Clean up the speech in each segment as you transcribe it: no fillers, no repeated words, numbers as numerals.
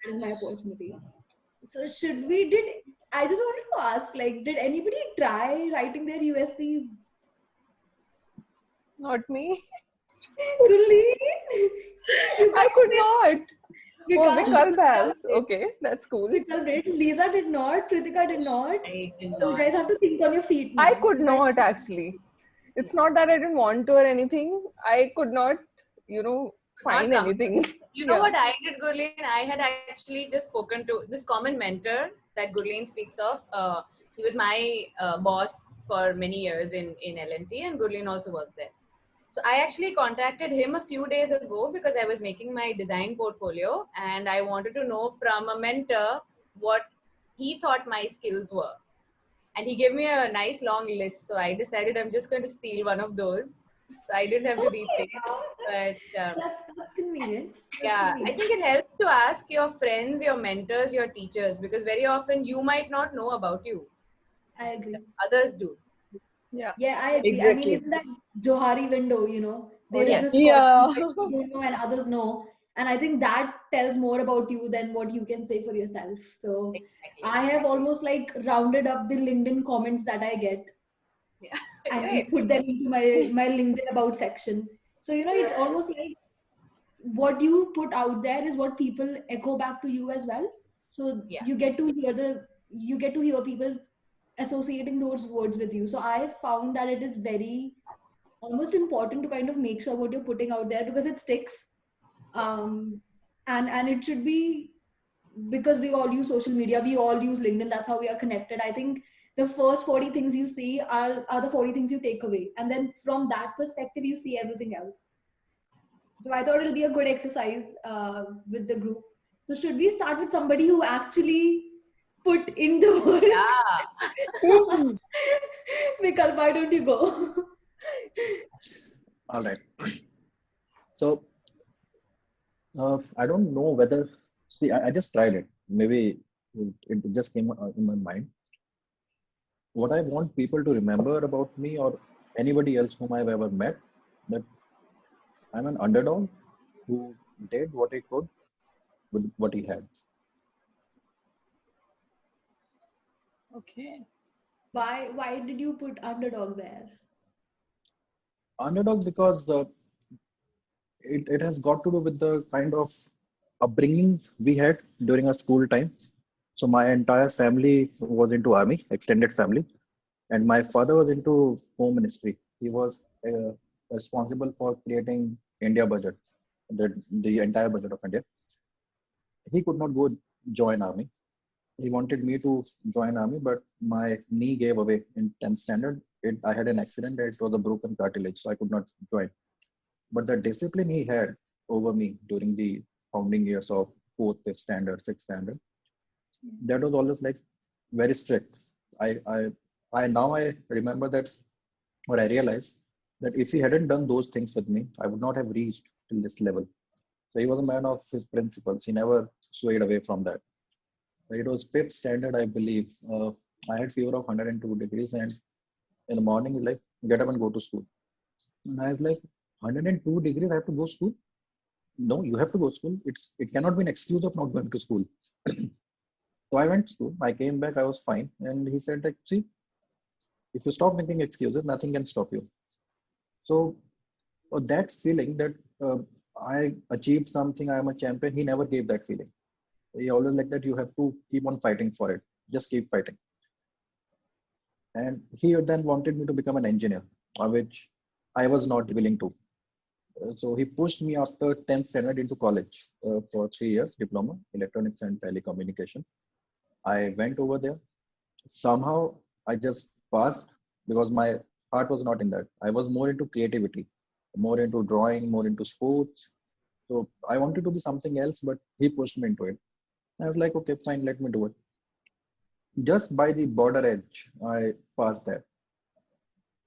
That is my opportunity. So I just wanted to ask, like, did anybody try writing their USPs? Not me. Really? You I guys could did. not. Oh, Vikalp Vikas has. did. Okay, that's cool. Vikas did. Lisa did not. Kritika did not. I did So you not. guys have to think on your feet I now. could You guys not actually. It's not that I didn't want to or anything. I could not, Not find come. anything. You know Yeah. what I did, Gurleen? I had actually just spoken to this common mentor that Gurleen speaks of. He was my boss for many years in L&T, and Gurleen also worked there. So I actually contacted him a few days ago because I was making my design portfolio and I wanted to know from a mentor what he thought my skills were. And he gave me a nice long list. So I decided I'm just going to steal one of those. So I didn't have to okay. rethink. But That's convenient. That's yeah, I convenient. think it helps to ask your friends, your mentors, your teachers, because very often you might not know about you. I agree. Others do. Yeah. Yeah, I agree. I mean, Exactly. isn't that Johari window, Oh, there is yes. this quality Yeah. that you don't know and others know. And I think that tells more about you than what you can say for yourself. So Exactly. I have almost like rounded up the LinkedIn comments that I get Yeah. and Great. put them into my LinkedIn about section. So, it's almost like what you put out there is what people echo back to you as well. So Yeah. you get to hear people associating those words with you. So I have found that it is very almost important to kind of make sure what you're putting out there because it sticks. Yes. And it should be because we all use social media, we all use LinkedIn, that's how we are connected. I think the first 40 things you see are the 40 things you take away, and then from that perspective you see everything else. So I thought it'll be a good exercise with the group. So should we start with somebody who actually put in the work? Yeah. Vikal, why don't you go? All right. So I don't know whether, see, I just tried it. Maybe it just came in my mind. What I want people to remember about me or anybody else whom I've ever met, that I'm an underdog who did what he could with what he had. Okay. Why did you put underdog there? Underdog because it has got to do with the kind of upbringing we had during our school time. So my entire family was into army, extended family, and my father was into home ministry. He was responsible for creating India budget, the entire budget of India. He could not go join army. He wanted me to join army, but my knee gave away in 10th standard. I had an accident. It was a broken cartilage, so I could not join. But the discipline he had over me during the founding years of fourth, fifth standard, sixth standard, that was always like very strict. I, I, I now I remember that, or I realized that if he hadn't done those things with me, I would not have reached till this level. So he was a man of his principles. He never swayed away from that. It was fifth standard, I believe. I had fever of 102 degrees, and in the morning, he's like, get up and go to school. And I was like, 102 degrees, I have to go to school? No, you have to go to school. It cannot be an excuse of not going to school. So I went to school. I came back. I was fine. And he said, like, see, if you stop making excuses, nothing can stop you. So that feeling that I achieved something, I am a champion, he never gave that feeling. He always like that you have to keep on fighting for it. Just keep fighting. And he then wanted me to become an engineer, which I was not willing to. So he pushed me after 10th standard into college for 3 years, diploma, electronics and telecommunication. I went over there. Somehow I just passed because my heart was not in that. I was more into creativity, more into drawing, more into sports. So I wanted to be something else, but he pushed me into it. I was like, okay, fine, let me do it. Just by the border edge, I passed that.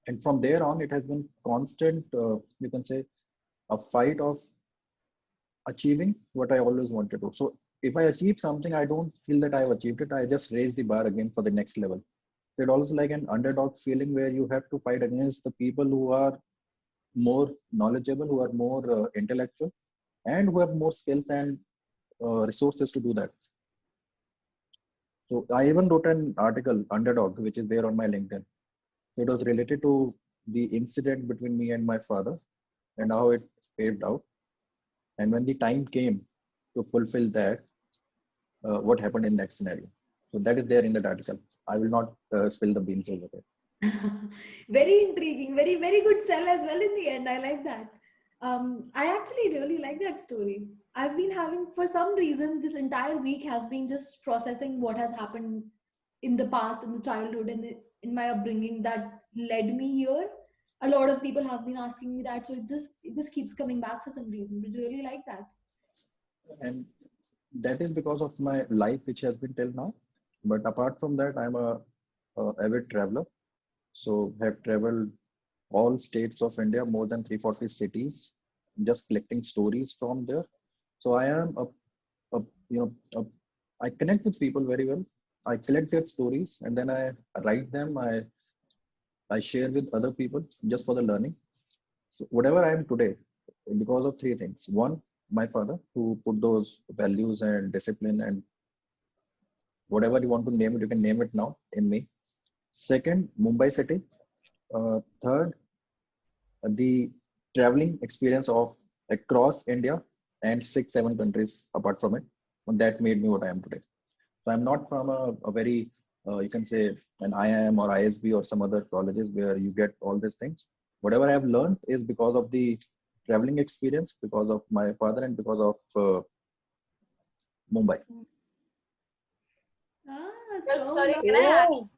And from there on, it has been constant, you can say, a fight of achieving what I always wanted to. So if I achieve something, I don't feel that I've achieved it. I just raise the bar again for the next level. It also like an underdog feeling where you have to fight against the people who are more knowledgeable, who are more intellectual, and who have more skills and resources to do that. So I even wrote an article, Underdog, which is there on my LinkedIn. It was related to the incident between me and my father and how it paved out. And when the time came to fulfill that, what happened in that scenario. So that is there in that article. I will not spill the beans over there. Very intriguing, very, very good sell as well in the end. I like that. I actually really like that story. I've been having, for some reason, this entire week has been just processing what has happened in the past, in the childhood, and in my upbringing that led me here. A lot of people have been asking me that, so it just keeps coming back for some reason. But really like that. And that is because of my life, which has been till now. But apart from that, I'm a avid traveler. So have traveled all states of India, more than 340 cities, just collecting stories from there. So I am you know, I connect with people very well. I collect their stories and then I write them. I share with other people just for the learning. So whatever I am today, because of three things. One, my father, who put those values and discipline and whatever you want to name it, you can name it now in me. Second, Mumbai city. Third, the traveling experience of across India and 6, 7 countries apart from it. And that made me what I am today. So I'm not from a very, you can say an IIM or ISB or some other colleges where you get all these things. Whatever I have learned is because of the traveling experience, because of my father and because of Mumbai. Strong Sorry, love.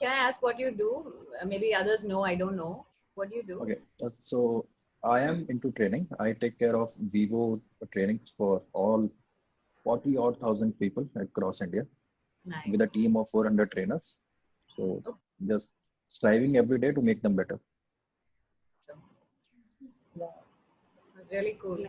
can I ask what you do? Maybe others know, I don't know. What do you do? Okay, so I am into training. I take care of Vivo trainings for all 40 odd thousand people across India with a Nice. team of 400 trainers. So just striving every day to make them better. That's really cool.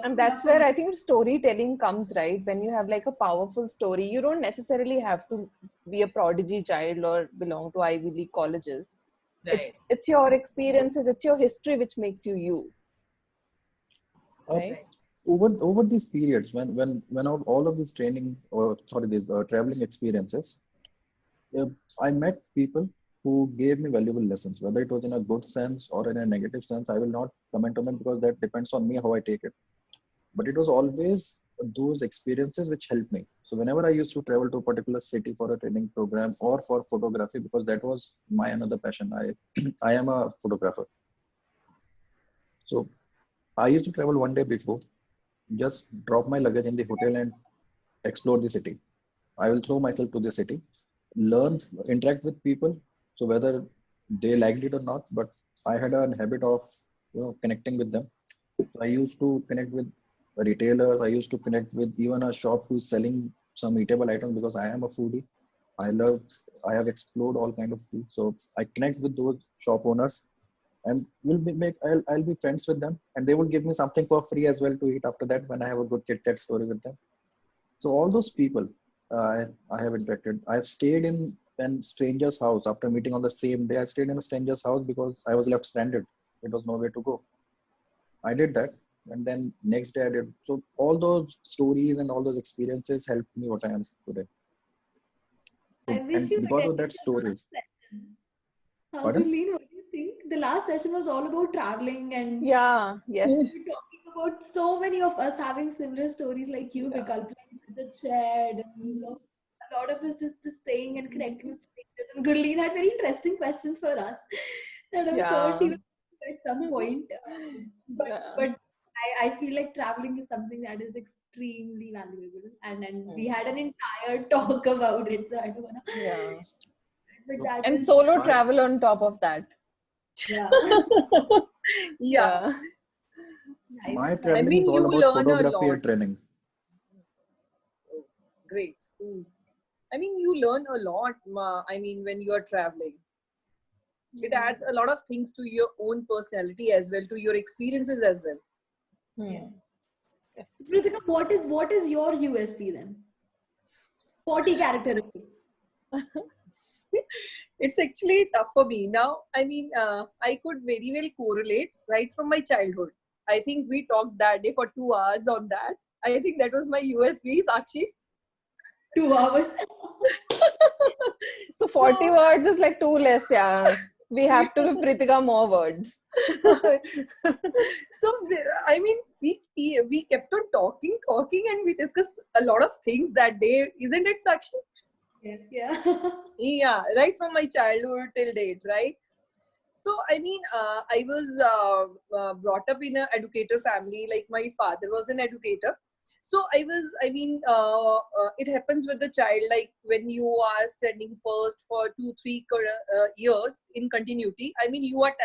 And that's where I think storytelling comes, right? When you have like a powerful story, you don't necessarily have to be a prodigy child or belong to Ivy League colleges. Right. It's your experiences, it's your history which makes you you. Right? Over these periods, when all of these training or sorry, these traveling experiences, I met people who gave me valuable lessons, whether it was in a good sense or in a negative sense. I will not comment on them because that depends on me how I take it. But it was always those experiences which helped me. So whenever I used to travel to a particular city for a training program or for photography, because that was my another passion. I am a photographer. So I used to travel one day before, just drop my luggage in the hotel and explore the city. I will throw myself to the city, learn, interact with people. So whether they liked it or not, but I had a habit of connecting with them. So I used to connect with retailers. I used to connect with even a shop who's selling some eatable items because I am a foodie. I have explored all kind of food. So I connect with those shop owners and I'll be friends with them and they will give me something for free as well to eat after that when I have a good chit chat story with them. So all those people I have interacted. I've stayed in a stranger's house after meeting on the same day. I stayed in a stranger's house because I was left stranded. It was nowhere to go. I did that. And then next day I did. So all those stories and all those experiences helped me what I am today. I So, wish and you because of attended that the last stories. session. Pardon? Gurleen, what do you think? The last session was all about traveling and Yeah, yes. we were talking about so many of us having similar stories like you, Vikalp, like such a shared, and a lot of us just staying and connecting with strangers. And Gurleen had very interesting questions for us that I'm sure she Yeah. will do at some point. But Yeah. but I feel like traveling is something that is extremely valuable, and we had an entire talk about it. So I don't wanna. Yeah. But that And was solo My, travel on top of that. yeah, Yeah. Yeah. nice. my I traveling is mean, all you about learn a photography lot. and training. Great. I mean, you learn a lot. I mean, when you are traveling, it adds a lot of things to your own personality as well, to your experiences as well. Hmm. Yes. Ritika, what is your USP then? 40 characteristics. It's actually tough for me now. I mean, I could very well correlate right from my childhood. I think we talked that day for 2 hours on that. I think that was my USP, Sakshi. 2 hours. So 40 words is like too less, yeah. We have to give Pritika more words. So I mean, we kept on talking, and we discussed a lot of things that day, isn't it, Sakshi? Yeah. Yeah, right from my childhood till date, right? So I mean, I was brought up in an educator family. Like my father was an educator. So I was, I mean, it happens with the child, like when you are standing first for 2-3 years in continuity. I mean, you are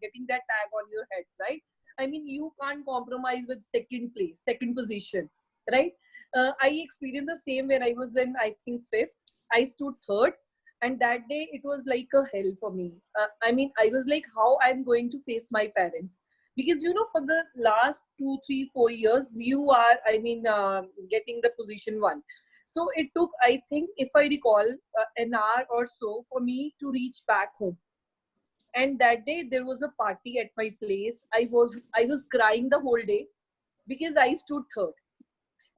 getting that tag on your heads, right? I mean, you can't compromise with second place, second position, right? I experienced the same when I was in, I think, fifth. I stood third, and that day it was like a hell for me. I mean, I was like, how I'm going to face my parents, because for the last 2, 3, 4 years you are, I mean, getting the position one. So it took, I think, if I recall, an hour or so for me to reach back home. And that day there was a party at my place. I was crying the whole day because I stood third.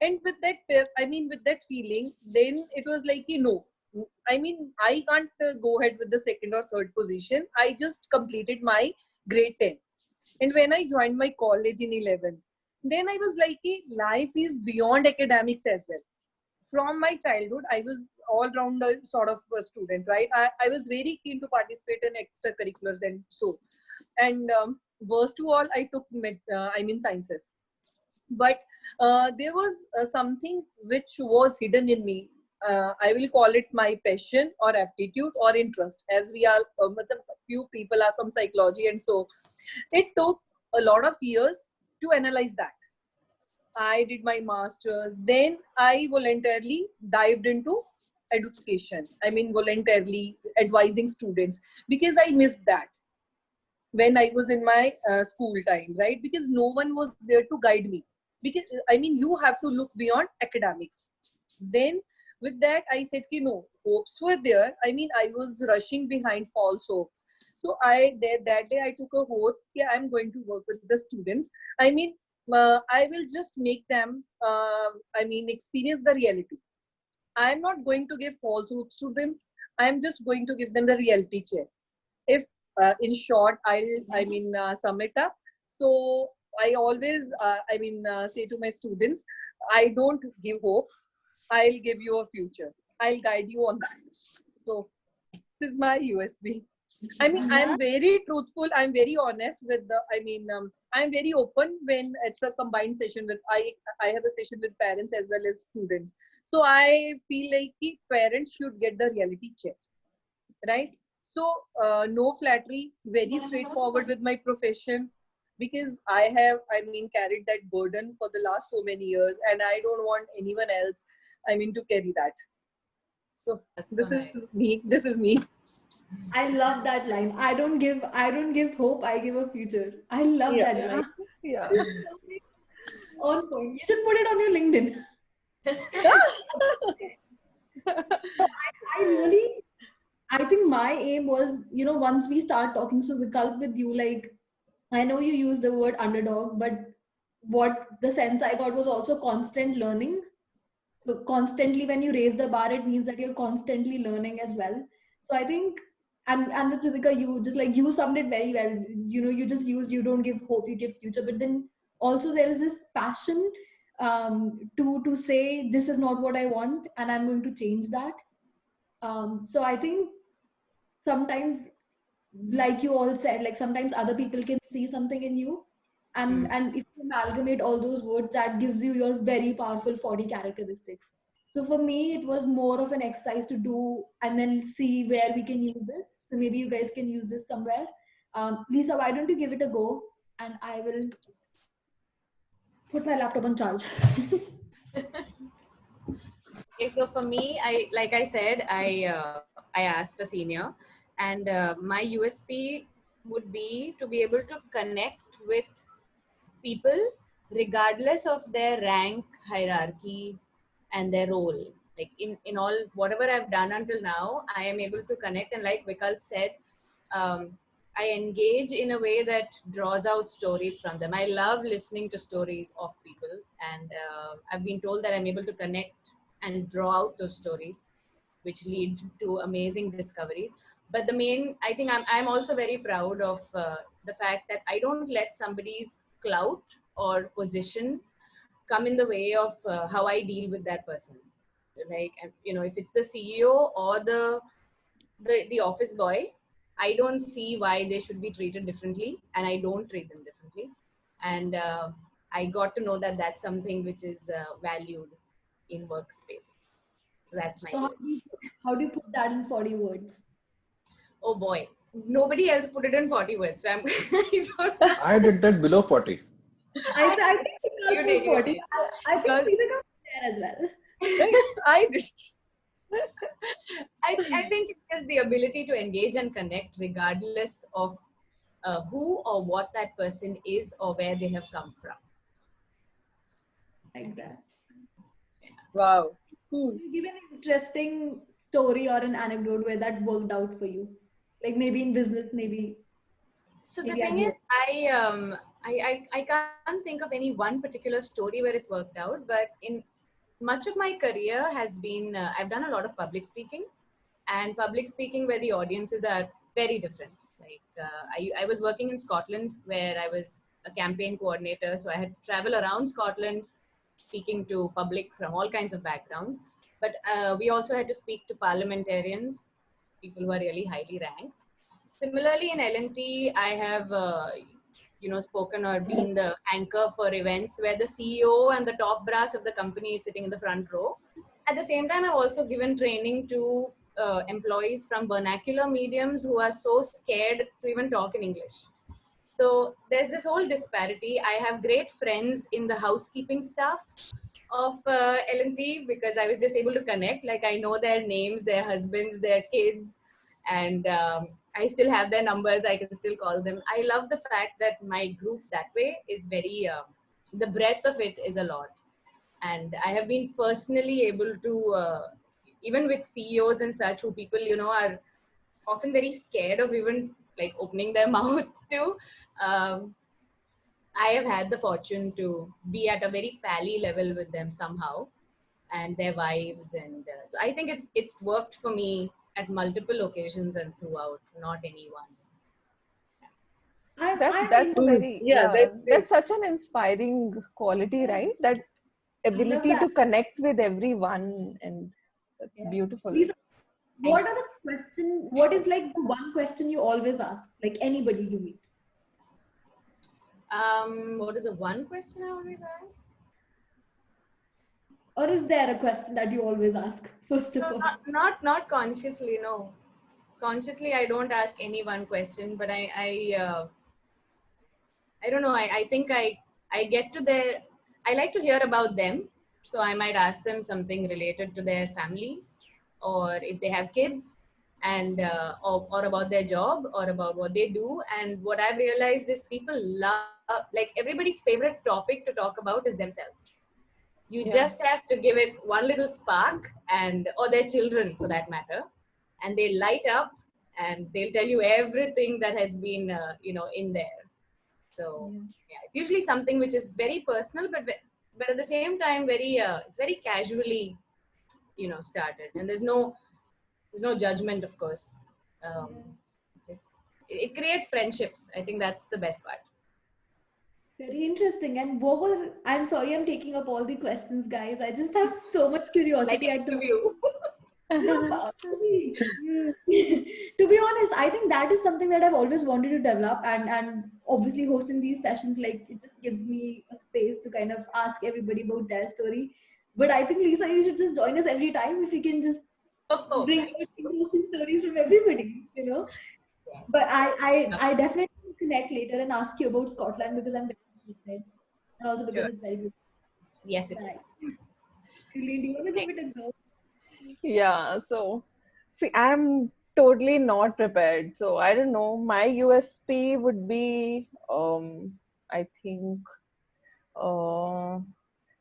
And with that, I mean, with that feeling, then it was like, I mean, I can't go ahead with the second or third position. I just completed my grade 10. And when I joined my college in 11th, then I was like, life is beyond academics as well. From my childhood, I was all-rounder sort of a student, right? I was very keen to participate in extracurriculars and so. And worst to all, I took, sciences. But there was something which was hidden in me. I will call it my passion or aptitude or interest, as we are, few people are from psychology, and so it took a lot of years to analyze that. I did my master, then I voluntarily dived into education. I mean, voluntarily advising students, because I missed that when I was in my school time, right? Because no one was there to guide me. Because I mean, you have to look beyond academics. Then with that, I said, no, hopes were there. I mean, I was rushing behind false hopes. So that day I took a oath. Yeah, I'm going to work with the students. I mean, I will just make them, experience the reality. I'm not going to give false hopes to them. I'm just going to give them the reality check. If in short, I'll sum it up. So I always say to my students, I don't give hopes, I'll give you a future, I'll guide you on that. So this is my USB. I mean, I'm very truthful, I'm very honest with the, I'm very open when it's a combined session with, I have a session with parents as well as students. So I feel like parents should get the reality check, right? So no flattery, very straightforward with my profession, because I have, carried that burden for the last so many years, and I don't want anyone else, to carry that. So this is me. This is me. I love that line. I don't give hope, I give a future. I love that line. Yeah. On point. You should put it on your LinkedIn. I really, I think my aim was, once we start talking, so Vikalp, with you, like, I know you use the word underdog, but what the sense I got was also constant learning. So constantly, when you raise the bar, it means that you're constantly learning as well. So I think, and with Pritika, you just, like, you summed it very well. You just used, you don't give hope, you give future. But then also there is this passion, to say this is not what I want, and I'm going to change that. So I think sometimes, like you all said, like, sometimes other people can see something in you, and if you amalgamate all those words, that gives you your very powerful 40 characteristics. So for me, it was more of an exercise to do and then see where we can use this. So maybe you guys can use this somewhere. Lisa, why don't you give it a go, and I will put my laptop on charge. Okay, so for me, like I said, I asked a senior, and my USP would be to be able to connect with people regardless of their rank, hierarchy, and their role. Like in all whatever I've done until now, I am able to connect, and like Vikalp said, um, I engage in a way that draws out stories from them. I love listening to stories of people, and I've been told that I'm able to connect and draw out those stories, which lead to amazing discoveries. But the main, I think I'm also very proud of the fact that I don't let somebody's clout or position come in the way of how I deal with that person. Like, if it's the CEO or the office boy, I don't see why they should be treated differently, and I don't treat them differently. And I got to know that that's something which is valued in workspaces. So that's my So take. how do you put that in 40 words? Oh boy, nobody else put it in 40 words. So I'm, I don't know. I did that below 40. I think you You can did, put you 40. did. I think Because Lisa can put there as well. I did. I think it's just the ability to engage and connect regardless of who or what that person is or where they have come from. Like that. Wow. Cool. Give an interesting story or an anecdote where that worked out for you. Like maybe in business, So the maybe at thing is, work. I can't think of any one particular story where it's worked out, but in much of my career has been I've done a lot of public speaking, and public speaking where the audiences are very different. Like I was working in Scotland where I was a campaign coordinator, so I had to travel around Scotland speaking to public from all kinds of backgrounds. But we also had to speak to parliamentarians, people who are really highly ranked. Similarly, in L&T, I have spoken or been the anchor for events where the CEO and the top brass of the company is sitting in the front row. At the same time, I've also given training to employees from vernacular mediums who are so scared to even talk in English. So there's this whole disparity. I have great friends in the housekeeping staff of L&T because I was just able to connect. Like I know their names, their husbands, their kids, and I still have their numbers. I can still call them. I love the fact that my group that way is very, the breadth of it is a lot. And I have been personally able to, even with CEOs and such, who people, are often very scared of even like opening their mouth to. Um, I have had the fortune to be at a very pally level with them somehow, and their wives, and so I think it's worked for me at multiple occasions and throughout. Not any one. That's a Cool. very, Yeah, that's great. that's such an inspiring quality, right? That I love ability that. to connect with everyone, and that's Yeah. beautiful. Lisa, what is like the one question you always ask, like anybody you meet? What is the one question I always ask? Or is there a question that you always ask, first of No, all? not consciously. No, consciously I don't ask any one question, but I don't know. I think I get to their. I like to hear about them, so I might ask them something related to their family, or if they have kids, and or about their job, or about what they do. And what I've realized is people love, like everybody's favorite topic to talk about is themselves. You Yeah. just have to give it one little spark, and or their children for that matter, and they light up, and they'll tell you everything that has been in there. So yeah, it's usually something which is very personal, but at the same time very it's very casually started, and there's no judgment, of course. It's just it creates friendships. I think that's the best part. Very interesting. And I'm sorry, I'm taking up all the questions, guys. I just have so much Like curiosity an at the moment. interview. No, to be honest, I think that is something that I've always wanted to develop, and obviously hosting these sessions, like it just gives me a space to kind of ask everybody about their story. But I think Lisa, you should just join us every time if you can just Oh, bring thank out interesting stories from everybody. you. But I definitely will connect later and ask you about Scotland because I'm very interested, and also because Sure. it's very good. Yes, it Right. is. Julian, do you want to give it a go? Yeah. So, see, I'm totally not prepared. So, I don't know. My USP would be, I think, uh,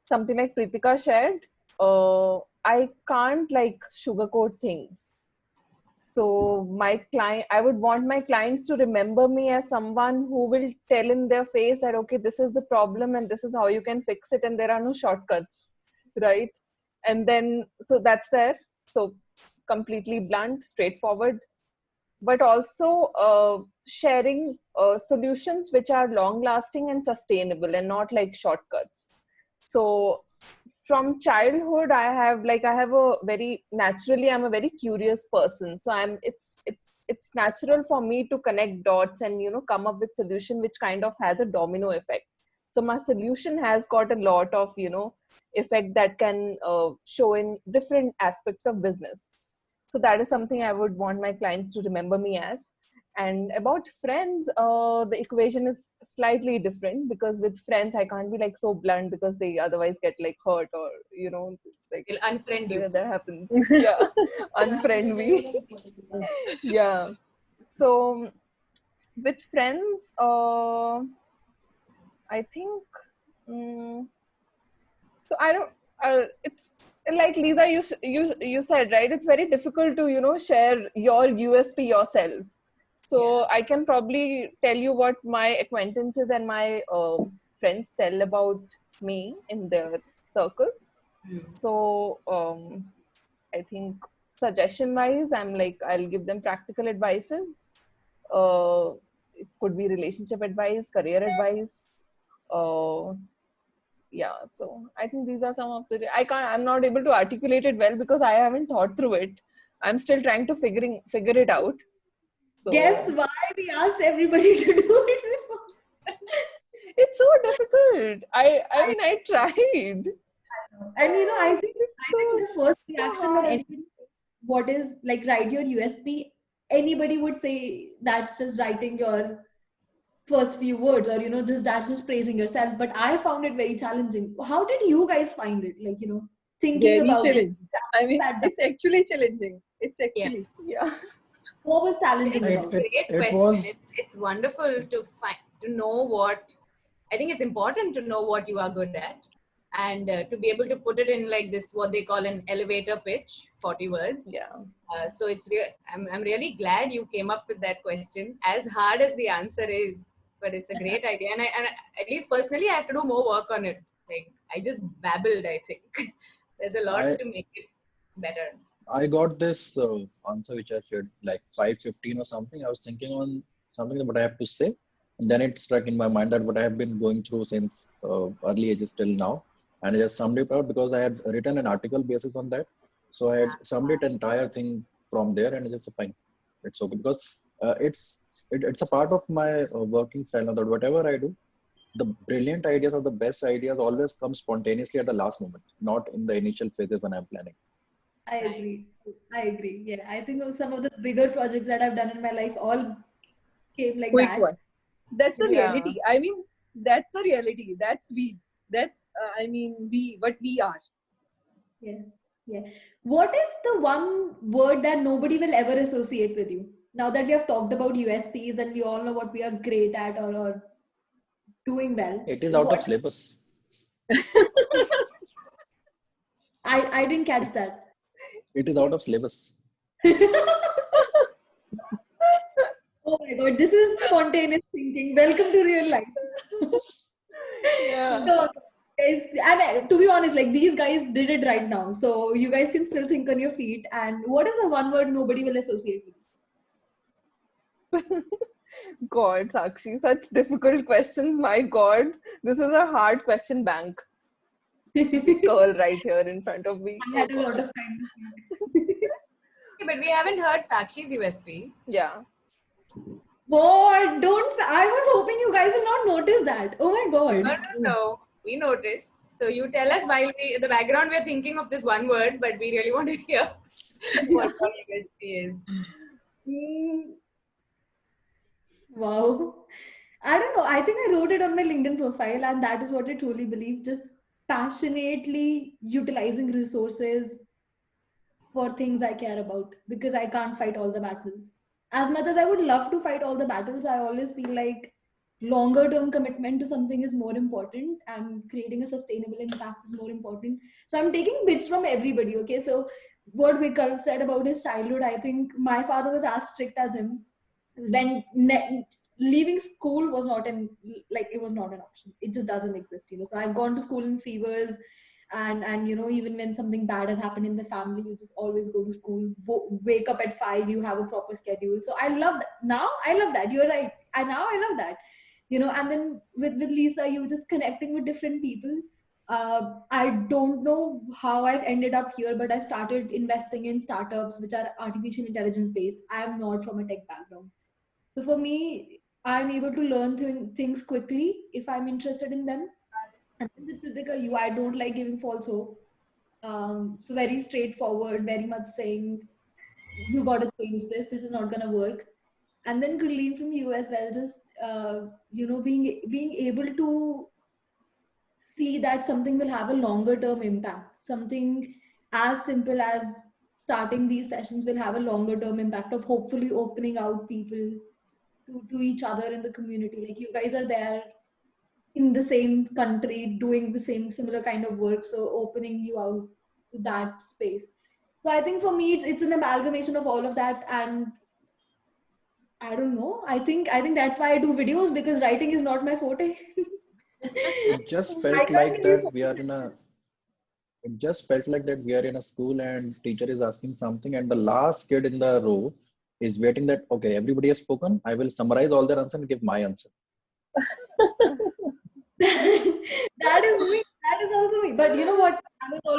something like Pritika shared. I can't like sugarcoat things. So I would want my clients to remember me as someone who will tell in their face that, okay, this is the problem and this is how you can fix it, and there are no shortcuts, right? And then, so that's there. So completely blunt, straightforward, but also sharing solutions which are long lasting and sustainable and not like shortcuts. So from childhood, I have a very naturally, I'm a very curious person. So it's natural for me to connect dots and, come up with solution which kind of has a domino effect. So my solution has got a lot of, effect that can show in different aspects of business. So that is something I would want my clients to remember me as. And about friends, the equation is slightly different, because with friends I can't be like so blunt, because they otherwise get like hurt, or like They'll unfriend you. that happens. Yeah, unfriend me. Yeah. So with friends, I think. So I don't. It's like Lisa, you said, right? It's very difficult to share your USP yourself. So I can probably tell you what my acquaintances and my friends tell about me in their circles. So I think suggestion wise, I'm like, I'll give them practical advices. It could be relationship advice, career advice. Yeah, so I think these are some of the, I'm not able to articulate it well because I haven't thought through it. I'm still trying to figure it out. So Guess why we asked everybody to do it before? it's so difficult. I mean, I tried. And I think the first reaction when anybody says what is like write your USP, anybody would say that's just writing your first few words, or just that's just praising yourself. But I found it very challenging. How did you guys find it? Like, thinking Very about it. challenging. I mean, Sat down. it's actually challenging. It's actually. Yeah. What was challenging It's about a it? great it question. was It's wonderful to know what. I think it's important to know what you are good at, and to be able to put it in like this, what they call an elevator pitch, 40 words. Yeah. So I'm really glad you came up with that question. As hard as the answer is, but it's a great idea, and at least personally, I have to do more work on it. Like I just babbled. I think there's a lot I to make it better. I got this answer which I shared like 5:15 or something. I was thinking on something that what I have to say, and then it struck in my mind that what I have been going through since early ages till now, and I just summed it out because I had written an article basis on that. So I had summed it entire thing from there, and it's just fine. It's okay because it's a part of my working style now that whatever I do, the brilliant ideas or the best ideas always come spontaneously at the last moment, not in the initial phases when I'm planning. I agree. I agree. Yeah, I think of some of the bigger projects that I've done in my life all came like Quick that. one. That's the Yeah. reality. I mean, that's the reality. That's we. That's, what we are. Yeah. Yeah. What is the one word that nobody will ever associate with you? Now that we have talked about USPs and we all know what we are great at, or doing well, It is out of what syllabus. I didn't catch that. It is out of syllabus. Oh my god, this is spontaneous thinking. Welcome to real life. Yeah. So, guys, and to be honest, like these guys did it right now. So you guys can still think on your feet. And what is the one word nobody will associate with you? God, Sakshi, such difficult questions. My God, this is a hard question bank. This girl right here in front of me. I had a lot of time to think. Okay, but we haven't heard Sakshi's USP. Yeah. What? Don't. I was hoping you guys will not notice that. Oh my god. No. We noticed. So you tell us while we in the background we're thinking of this one word, but we really want to hear what your USP is. Mm, wow. I don't know. I think I wrote it on my LinkedIn profile, and that is what I truly believe. Just passionately utilizing resources for things I care about, because I can't fight all the battles. As much as I would love to fight all the battles, I always feel like longer term commitment to something is more important, and creating a sustainable impact is more important. So I'm taking bits from everybody. Okay. So what Vikal said about his childhood, I think my father was as strict as him. When leaving school was not it was not an option. It just doesn't exist, you know. So I've gone to school in fevers, and you know, even when something bad has happened in the family, you just always go to school, wake up at 5, you have a proper schedule. So I love that. Now I love that. You're right. I love that, you know. And then with Lisa, you just connecting with different people. I don't know how I've ended up here, but I started investing in startups which are artificial intelligence based. I am not from a tech background, so for me, I'm able to learn things quickly if I'm interested in them. And then with Pritika, I don't like giving false hope. So very straightforward, very much saying, you got to change this. This is not gonna work. And then Gurleen from you as well, just you know, being able to see that something will have a longer term impact. Something as simple as starting these sessions will have a longer term impact of hopefully opening out people to each other in the community. Like you guys are there in the same country doing the same similar kind of work, so opening you out to that space. So I think for me it's an amalgamation of all of that. And I don't know, I think that's why I do videos, because writing is not my forte. It just I felt can't like really that we are in a it just felt like that we are in a school and teacher is asking something and the last kid in the row is waiting that okay, everybody has spoken, I will summarize all their answer and give my answer. that is me, that is also me. But you know what, I was